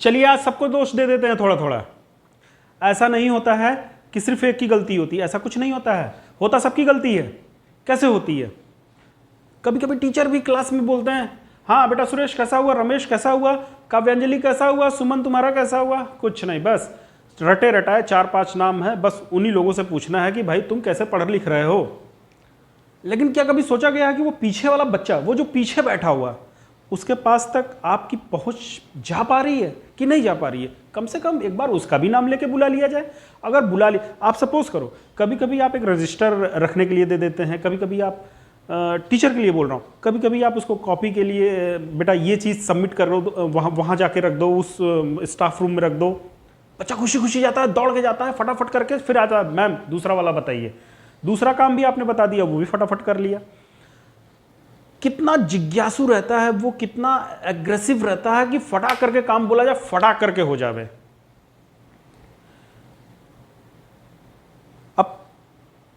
चलिए आज सबको दोष दे देते हैं थोड़ा थोड़ा। ऐसा नहीं होता है कि सिर्फ एक की गलती होती है, ऐसा कुछ नहीं होता है, होता सबकी गलती है। कैसे होती है? कभी कभी टीचर भी क्लास में बोलते हैं, हाँ बेटा सुरेश कैसा हुआ, रमेश कैसा हुआ, काव्यांजलि कैसा हुआ, सुमन तुम्हारा कैसा हुआ। कुछ नहीं, बस रटे रटाए 4-5 नाम है, बस उन्हीं लोगों से पूछना है कि भाई तुम कैसे पढ़ लिख रहे हो। लेकिन क्या कभी सोचा गया है कि वो पीछे वाला बच्चा, वो जो पीछे बैठा हुआ, उसके पास तक आपकी पहुंच जा पा रही है कि नहीं जा पा रही है? कम से कम एक बार उसका भी नाम लेके बुला लिया जाए। अगर बुला लिया, आप सपोज करो कभी कभी आप एक रजिस्टर रखने के लिए दे देते हैं, कभी कभी आप टीचर के लिए बोल रहा हूँ, कभी कभी आप उसको कॉपी के लिए बेटा ये चीज़ सबमिट कर दो, वहाँ जाके रख दो, उस स्टाफ रूम में रख दो। बच्चा खुशी खुशी जाता है, दौड़ के जाता है, फटाफट करके फिर आता है, मैम दूसरा वाला बताइए। दूसरा काम भी आपने बता दिया, वो भी फटाफट कर लिया। कितना जिज्ञासु रहता है वो, कितना एग्रेसिव रहता है कि फटा करके काम बोला जाए, फटा करके हो जावे। अब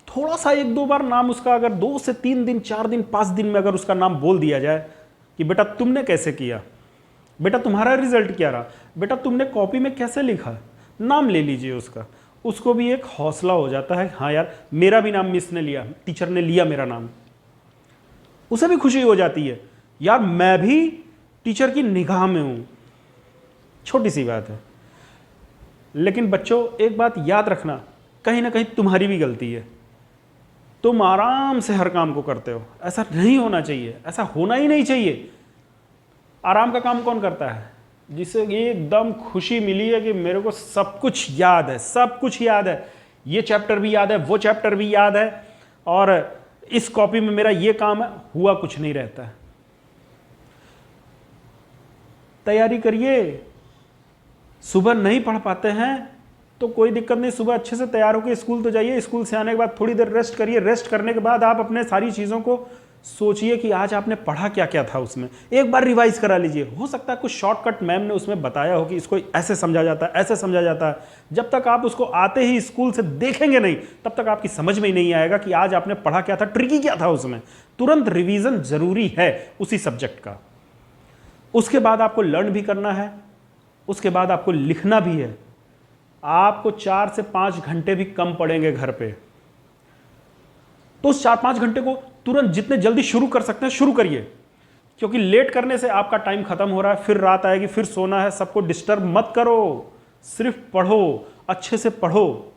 थोड़ा सा 1-2 बार नाम उसका अगर 2 से 3 दिन, 4 दिन, 5 दिन में अगर उसका नाम बोल दिया जाए कि बेटा तुमने कैसे किया, बेटा तुम्हारा रिजल्ट क्या रहा, बेटा तुमने कॉपी में कैसे लिखा, नाम ले लीजिए उसका, उसको भी एक हौसला हो जाता है, हाँ यार मेरा भी नाम मिस ने लिया, टीचर ने लिया मेरा नाम। उसे भी खुशी हो जाती है, यार मैं भी टीचर की निगाह में हूं। छोटी सी बात है, लेकिन बच्चों एक बात याद रखना, कहीं ना कहीं तुम्हारी भी गलती है। तुम आराम से हर काम को करते हो, ऐसा नहीं होना चाहिए, ऐसा होना ही नहीं चाहिए। आराम का काम कौन करता है? जिसे एकदम खुशी मिली है कि मेरे को सब कुछ याद है, सब कुछ याद है, ये चैप्टर भी याद है, वो चैप्टर भी याद है, और इस कॉपी में मेरा ये काम है, हुआ कुछ नहीं रहता है। तैयारी करिए। सुबह नहीं पढ़ पाते हैं तो कोई दिक्कत नहीं, सुबह अच्छे से तैयार होकर स्कूल तो जाइए, स्कूल से आने के बाद थोड़ी देर रेस्ट करिए, रेस्ट करने के बाद आप अपने सारी चीज़ों को सोचिए कि आज आपने पढ़ा क्या क्या था, उसमें एक बार रिवाइज करा लीजिए। हो सकता है कुछ शॉर्टकट मैम ने उसमें बताया हो कि इसको ऐसे समझा जाता है, ऐसे समझा जाता है। जब तक आप उसको आते ही स्कूल से देखेंगे नहीं, तब तक आपकी समझ में ही नहीं आएगा कि आज आपने पढ़ा क्या था, ट्रिकी क्या था उसमें। तुरंत रिवीजन जरूरी है उसी सब्जेक्ट का। उसके बाद आपको लर्न भी करना है, उसके बाद आपको लिखना भी है। आपको 4 से 5 घंटे भी कम पड़ेंगे घर पे, तो उस 4-5 घंटे को तुरंत जितने जल्दी शुरू कर सकते हैं शुरू करिए, क्योंकि लेट करने से आपका टाइम खत्म हो रहा है, फिर रात आएगी, फिर सोना है। सबको डिस्टर्ब मत करो, सिर्फ पढ़ो, अच्छे से पढ़ो।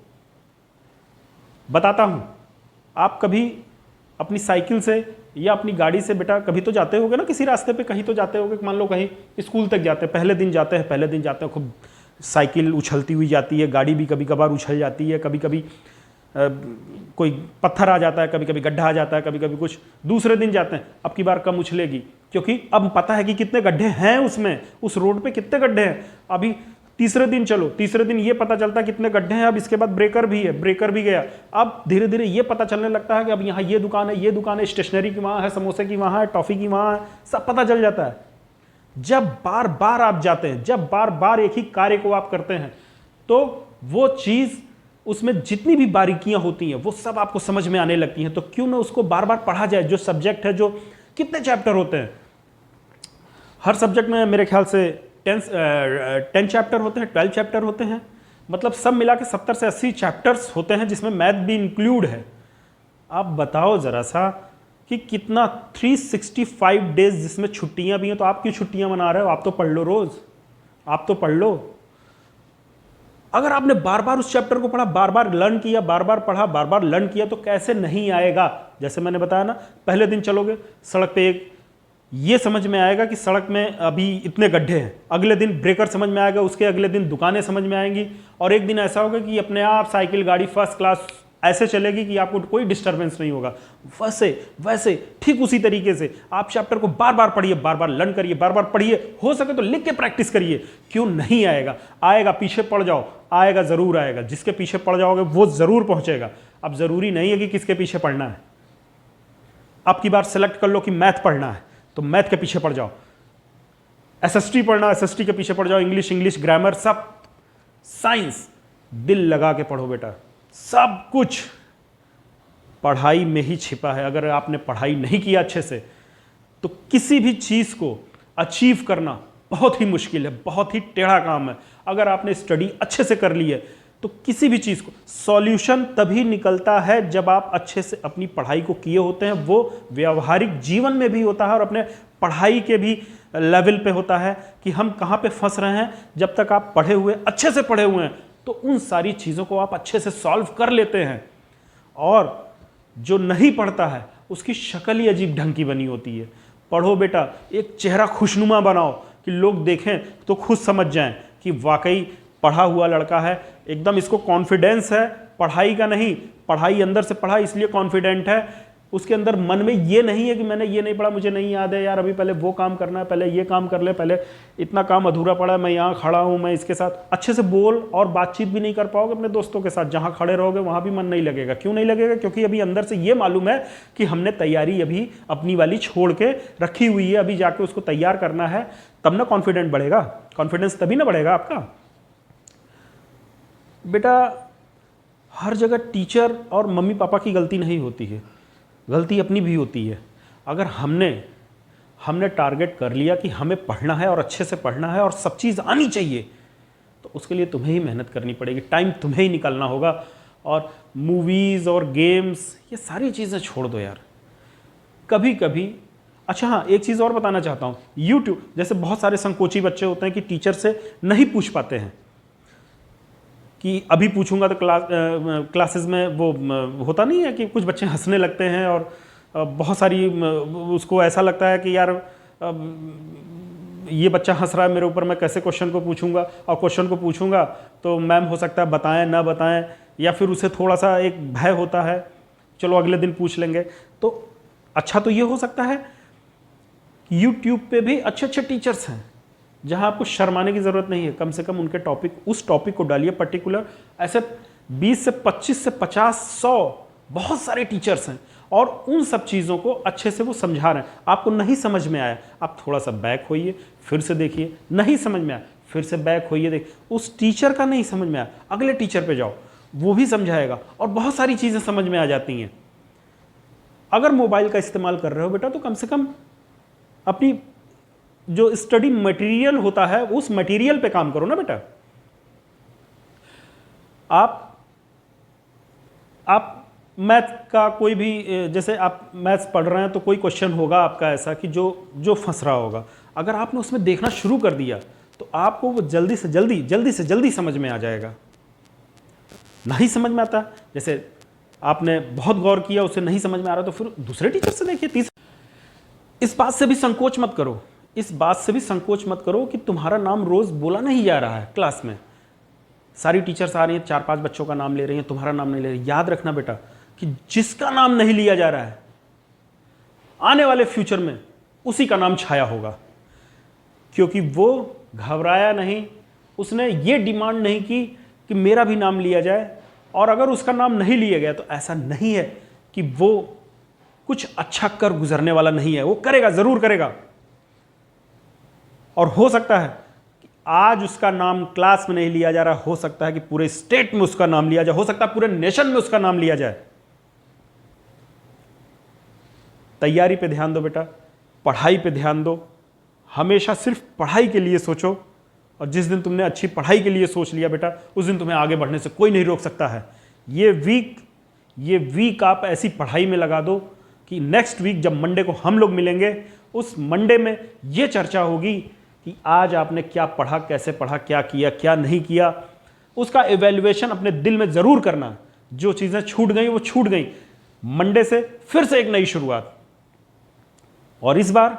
बताता हूं, आप कभी अपनी साइकिल से या अपनी गाड़ी से, बेटा कभी तो जाते होगे ना किसी रास्ते पे, कहीं तो जाते होगे, मान लो कहीं स्कूल तक जाते हैं, पहले दिन जाते हैं, खूब साइकिल उछलती हुई जाती है, गाड़ी भी कभी कभार उछल जाती है, कभी कभी कोई पत्थर आ जाता है, कभी कभी गड्ढा आ जाता है, कभी कभी कुछ। दूसरे दिन जाते हैं, अब की बार कम उछलेगी, क्योंकि अब पता है कि कितने गड्ढे हैं उसमें, उस रोड पे कितने गड्ढे हैं। अभी तीसरे दिन चलो, तीसरे दिन ये पता चलता है कितने गड्ढे हैं, अब इसके बाद ब्रेकर भी है, ब्रेकर भी गया। अब धीरे धीरे ये पता चलने लगता है कि अब यहाँ ये दुकान है, ये दुकान है, स्टेशनरी की वहाँ है, समोसे की वहाँ है, टॉफ़ी की वहाँ है, सब पता चल जाता है। जब बार बार आप जाते हैं, जब बार बार एक ही कार्य को आप करते हैं, तो वो चीज़, उसमें जितनी भी बारीकियां होती हैं वो सब आपको समझ में आने लगती हैं। तो क्यों ना उसको बार बार पढ़ा जाए। जो सब्जेक्ट है, जो कितने चैप्टर होते हैं हर सब्जेक्ट में, मेरे ख्याल से 10 चैप्टर होते हैं, 12 चैप्टर होते हैं, मतलब सब मिला के 70 से 80 चैप्टर्स होते हैं, जिसमें मैथ भी इंक्लूड है। आप बताओ ज़रा सा कि कितना 365 डेज जिसमें छुट्टियां भी हैं, तो आप क्यों छुट्टियां मना रहे हो? आप तो पढ़ लो रोज़, आप तो पढ़ लो। अगर आपने बार बार उस चैप्टर को पढ़ा, बार बार लर्न किया, बार बार पढ़ा, बार बार लर्न किया, तो कैसे नहीं आएगा? जैसे मैंने बताया ना, पहले दिन चलोगे सड़क पे, एक ये समझ में आएगा कि सड़क में अभी इतने गड्ढे हैं, अगले दिन ब्रेकर समझ में आएगा, उसके अगले दिन दुकानें समझ में आएंगी, और एक दिन ऐसा होगा कि अपने आप साइकिल गाड़ी फर्स्ट क्लास ऐसे चलेगी कि आपको कोई डिस्टर्बेंस नहीं होगा। वैसे वैसे ठीक उसी तरीके से आप चैप्टर को बार बार पढ़िए, बार बार लर्न करिए, बार बार पढ़िए, हो सके तो लिख के प्रैक्टिस करिए। क्यों नहीं आएगा? आएगा, पीछे पड़ जाओ, आएगा, जरूर आएगा। जिसके पीछे पड़ जाओगे वो जरूर पहुंचेगा। अब जरूरी नहीं है कि किसके पीछे पढ़ना है। अब की बार सेलेक्ट कर लो कि मैथ पढ़ना है तो मैथ के पीछे पड़ जाओ, एसएसटी पढ़ना, एसएसटी के पीछे पड़ जाओ, इंग्लिश ग्रामर, सब साइंस दिल लगा के पढ़ो बेटा। सब कुछ पढ़ाई में ही छिपा है। अगर आपने पढ़ाई नहीं किया अच्छे से, तो किसी भी चीज को अचीव करना बहुत ही मुश्किल है, बहुत ही टेढ़ा काम है। अगर आपने स्टडी अच्छे से कर ली है तो किसी भी चीज़ को सॉल्यूशन तभी निकलता है जब आप अच्छे से अपनी पढ़ाई को किए होते हैं। वो व्यवहारिक जीवन में भी होता है और अपने पढ़ाई के भी लेवल पे होता है कि हम कहाँ पे फंस रहे हैं। जब तक आप पढ़े हुए, अच्छे से पढ़े हुए हैं, तो उन सारी चीज़ों को आप अच्छे से सॉल्व कर लेते हैं। और जो नहीं पढ़ता है उसकी शक्ल ही अजीब ढंग की बनी होती है। पढ़ो बेटा, एक चेहरा खुशनुमा बनाओ कि लोग देखें तो खुद समझ जाएं कि वाकई पढ़ा हुआ लड़का है, एकदम इसको कॉन्फिडेंस है, पढ़ाई का नहीं, पढ़ाई अंदर से पढ़ा इसलिए कॉन्फिडेंट है। उसके अंदर मन में ये नहीं है कि मैंने ये नहीं पढ़ा, मुझे नहीं याद है यार, अभी पहले वो काम करना है, पहले ये काम कर ले, पहले इतना काम अधूरा पड़ा है, मैं यहाँ खड़ा हूँ, मैं इसके साथ अच्छे से बोल और बातचीत भी नहीं कर पाओगे अपने दोस्तों के साथ। जहाँ खड़े रहोगे वहाँ भी मन नहीं लगेगा। क्यों नहीं लगेगा? क्योंकि अभी अंदर से ये मालूम है कि हमने तैयारी अभी अपनी वाली छोड़ के रखी हुई है, अभी जाके उसको तैयार करना है, तब ना कॉन्फिडेंट बढ़ेगा। कॉन्फिडेंस तभी ना बढ़ेगा आपका। बेटा, हर जगह टीचर और मम्मी पापा की गलती नहीं होती है, गलती अपनी भी होती है। अगर हमने टारगेट कर लिया कि हमें पढ़ना है और अच्छे से पढ़ना है और सब चीज़ आनी चाहिए, तो उसके लिए तुम्हें ही मेहनत करनी पड़ेगी, टाइम तुम्हें ही निकालना होगा। और मूवीज़ और गेम्स, ये सारी चीज़ें छोड़ दो यार कभी कभी। अच्छा हाँ, एक चीज़ और बताना चाहता हूँ। यूट्यूब, जैसे बहुत सारे संकोची बच्चे होते हैं कि टीचर से नहीं पूछ पाते हैं कि अभी पूछूंगा तो क्लासेस में वो होता नहीं है कि कुछ बच्चे हंसने लगते हैं और बहुत सारी उसको ऐसा लगता है कि यार ये बच्चा हंस रहा है मेरे ऊपर, मैं कैसे क्वेश्चन को पूछूंगा, और क्वेश्चन को पूछूंगा तो मैम हो सकता है बताएं ना बताएं, या फिर उसे थोड़ा सा एक भय होता है चलो अगले दिन पूछ लेंगे। तो अच्छा तो ये हो सकता है यूट्यूब पे भी अच्छे अच्छे टीचर्स हैं जहां आपको शर्माने की ज़रूरत नहीं है। कम से कम उनके टॉपिक, उस टॉपिक को डालिए पर्टिकुलर। ऐसे 20 से 25 से 50 100 बहुत सारे टीचर्स हैं और उन सब चीज़ों को अच्छे से वो समझा रहे हैं। आपको नहीं समझ में आया, आप थोड़ा सा बैक होइए, फिर से देखिए, नहीं समझ में आया फिर से बैक होइए, देख उस टीचर का नहीं समझ में आया अगले टीचर पे जाओ, वो भी समझाएगा और बहुत सारी चीज़ें समझ में आ जाती हैं। अगर मोबाइल का इस्तेमाल कर रहे हो बेटा, तो कम से कम अपनी जो स्टडी मटेरियल होता है उस मटेरियल पे काम करो ना बेटा। आप मैथ का कोई भी, जैसे आप मैथ्स पढ़ रहे हैं तो कोई क्वेश्चन होगा आपका ऐसा कि जो फंस रहा होगा, अगर आपने उसमें देखना शुरू कर दिया तो आपको वो जल्दी से जल्दी समझ में आ जाएगा। नहीं समझ में आता, जैसे आपने बहुत गौर किया, उसे नहीं समझ में आ रहा, तो फिर दूसरे टीचर से देखिए, तीसरे। इस बात से भी संकोच मत करो, इस बात से भी संकोच मत करो कि तुम्हारा नाम रोज बोला नहीं जा रहा है क्लास में। सारी टीचर्स आ रही हैं, 4-5 बच्चों का नाम ले रही हैं, तुम्हारा नाम नहीं ले रही। याद रखना बेटा कि जिसका नाम नहीं लिया जा रहा है, आने वाले फ्यूचर में उसी का नाम छाया होगा, क्योंकि वो घबराया नहीं, उसने ये डिमांड नहीं की कि मेरा भी नाम लिया जाए। और अगर उसका नाम नहीं लिया गया तो ऐसा नहीं है कि वो कुछ अच्छा कर गुजरने वाला नहीं है, वो करेगा, जरूर करेगा। और हो सकता है कि आज उसका नाम क्लास में नहीं लिया जा रहा, हो सकता है कि पूरे स्टेट में उसका नाम लिया जाए, हो सकता है पूरे नेशन में उसका नाम लिया जाए। तैयारी पे ध्यान दो बेटा, पढ़ाई पे ध्यान दो, हमेशा सिर्फ पढ़ाई के लिए सोचो। और जिस दिन तुमने अच्छी पढ़ाई के लिए सोच लिया बेटा, उस दिन तुम्हें आगे बढ़ने से कोई नहीं रोक सकता है। ये वीक आप ऐसी पढ़ाई में लगा दो कि नेक्स्ट वीक जब मंडे को हम लोग मिलेंगे, उस मंडे में ये चर्चा होगी कि आज आपने क्या पढ़ा, कैसे पढ़ा, क्या किया, क्या नहीं किया। उसका इवैल्यूएशन अपने दिल में ज़रूर करना। जो चीज़ें छूट गई वो छूट गई, मंडे से फिर से एक नई शुरुआत। और इस बार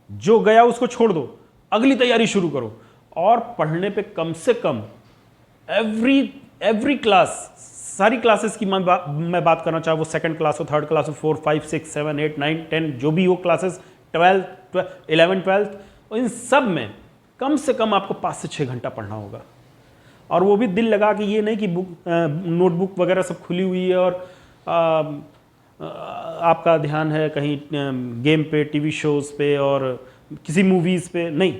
जो गया उसको छोड़ दो, अगली तैयारी शुरू करो। और पढ़ने पे कम से कम एवरी क्लास, सारी क्लासेस की मैं बात करना चाहूँ, वो सेकंड क्लास हो, थर्ड क्लास हो, 4, 5, 6, 7, 8, 9, 10 जो भी हो क्लासेस, 12, 11, 12, इन सब में कम से कम आपको 5 से 6 घंटा पढ़ना होगा। और वो भी दिल लगा कि ये नहीं कि नोटबुक वगैरह सब खुली हुई है और आपका ध्यान है कहीं गेम पे, टीवी शोज़ पे और किसी मूवीज़ पे, नहीं।